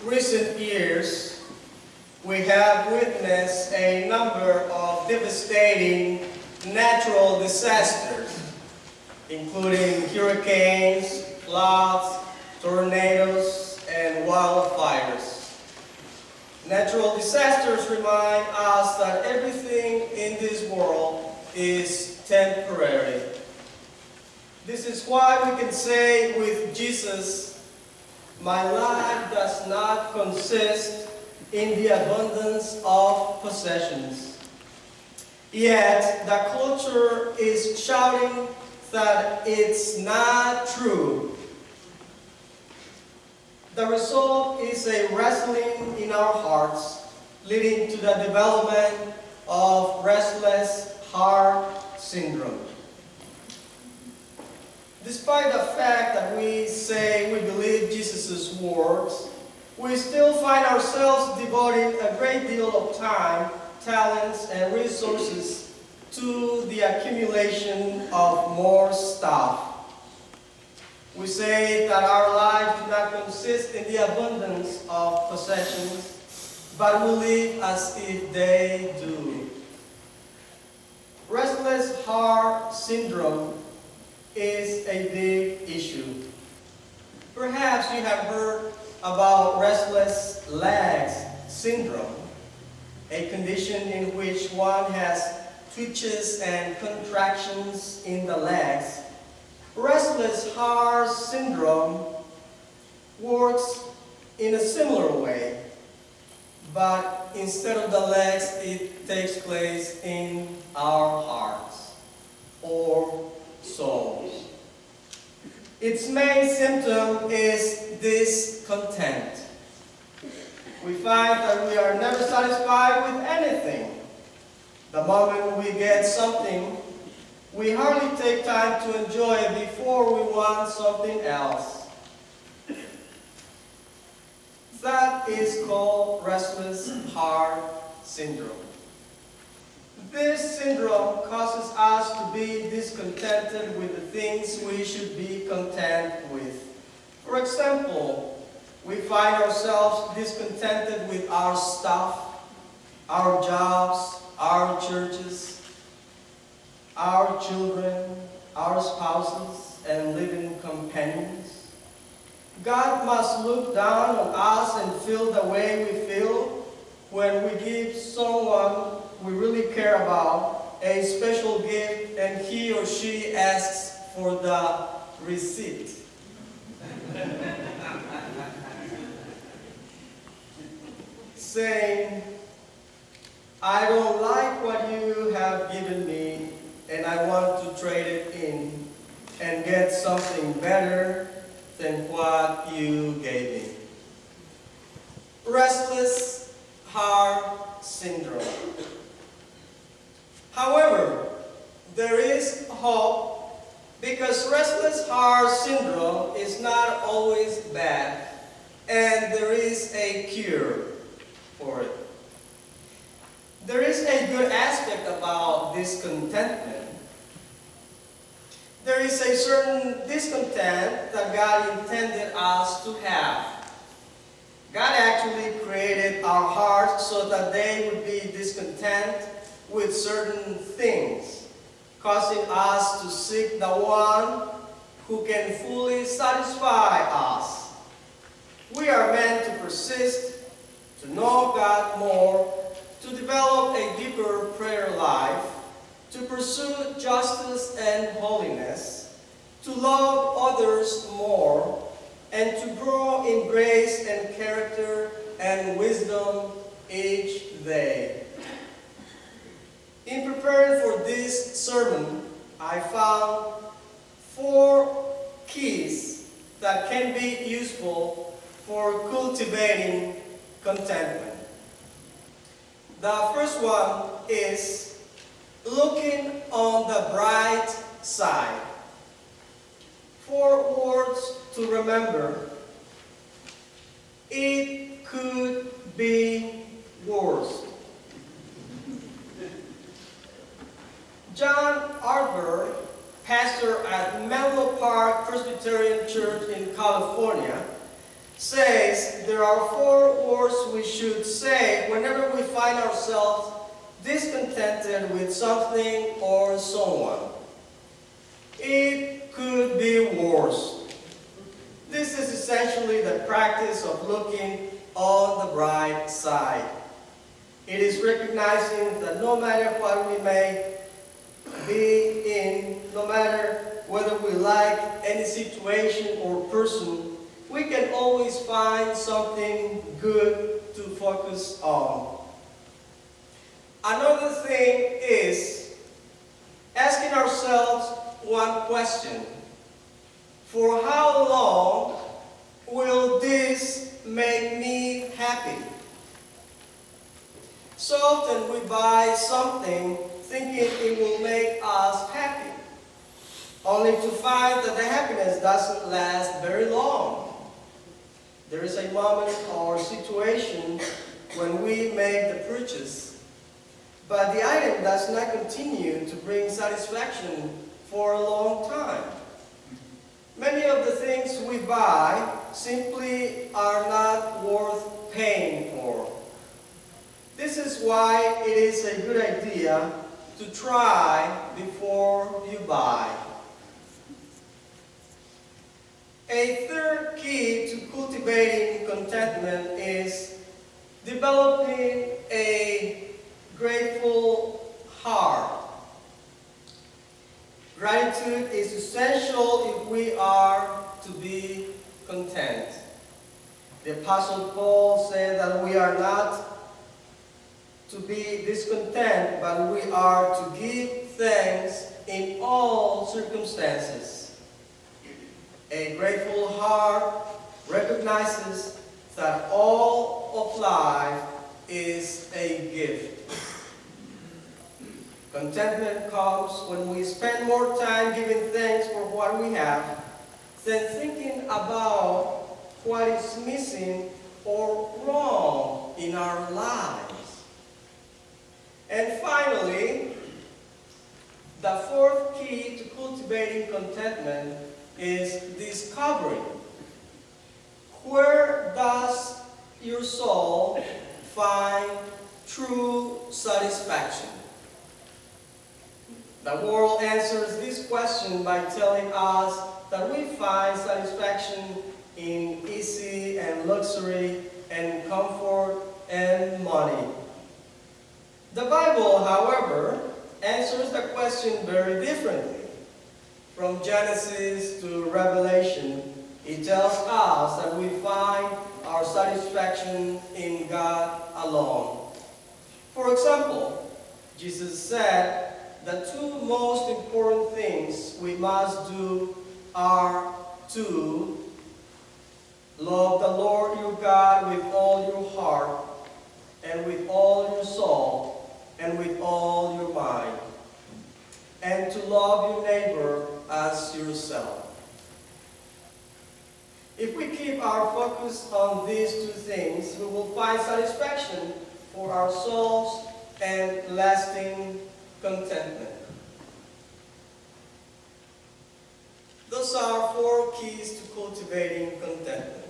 recent years, we have witnessed a number of devastating natural disasters, including hurricanes, floods, tornadoes, and wildfires. Natural disasters remind us that everything in this world is temporary. This is why we can say with Jesus, "My life does not consist in the abundance of possessions." Yet the culture is shouting that it's not true. The result is a wrestling in our hearts, leading to the development of restless heart syndrome. Despite the fact that we say we believe Jesus' words, we still find ourselves devoting a great deal of time, talents, and resources to the accumulation of more stuff. We say that our lives do not consist in the abundance of possessions, but we live as if they do. Restless heart syndrome is a big issue. Perhaps you have heard about restless legs syndrome, a condition in which one has twitches and contractions in the legs. Restless heart syndrome works in a similar way, but instead of the legs, it takes place in our hearts or souls. Its main symptom is discontent. We find that we are never satisfied with anything. The moment we get something, we hardly take time to enjoy it before we want something else. That is called restless heart syndrome. This syndrome causes us to be discontented with the things we should be content with. For example, we find ourselves discontented with our stuff, our jobs, our churches, our children, our spouses, and living companions. God must look down on us and feel the way we feel when we give someone we really care about a special gift and he or she asks for the receipt. Saying, "I don't like what you have given me and I want to trade it in and get something better than what you gave me." Restless heart syndrome. However, there is hope because restless heart syndrome is not always bad, and there is a cure for it. There is a good aspect about discontentment. There is a certain discontent that God intended us to have. God actually created our hearts so that they would be discontent with certain things, causing us to seek the one who can fully satisfy us. We are meant to persist, to know God more, to develop a deeper prayer life, to pursue justice and holiness, to love others more, and to grow in grace and character and wisdom each day. In preparing for this sermon, I found 4 keys that can be useful for cultivating contentment. The first one is looking on the bright side. 4 words to remember. It could be worse. John Arthur, pastor at Menlo Park Presbyterian Church in California, says there are 4 words we should say whenever we find ourselves discontented with something or someone. It could be worse. This is essentially the practice of looking on the bright side. It is recognizing that no matter what we may be in, no matter whether we like any situation or person, we can always find something good to focus on. Another thing is asking ourselves one question. For how long will this make me happy? So often we buy something thinking it will make us happy, only to find that the happiness doesn't last very long. There is a moment or situation when we make the purchase, but the item does not continue to bring satisfaction for a long time. Many of the things we buy simply are not worth paying for. This is why it is a good idea to try before you buy. A third key to cultivating contentment is developing a grateful heart. Gratitude is essential if we are to be content. The Apostle Paul said that we are not to be discontent, but we are to give thanks in all circumstances. A grateful heart recognizes that all of life is a gift. Contentment comes when we spend more time giving thanks for what we have than thinking about what is missing or wrong in our lives. And finally, the fourth key to cultivating contentment is discovering. Where does your soul find true satisfaction? The world answers this question by telling us that we find satisfaction in easy and luxury and comfort and money. The Bible, however, answers the question very differently. From Genesis to Revelation, it tells us that we find our satisfaction in God alone. For example, Jesus said, the 2 most important things we must do are to love the Lord your God with all your heart, and with all your soul, and with all your mind, and to love your neighbor as yourself. If we keep our focus on these 2 things, we will find satisfaction for our souls and lasting contentment. Those are 4 keys to cultivating contentment.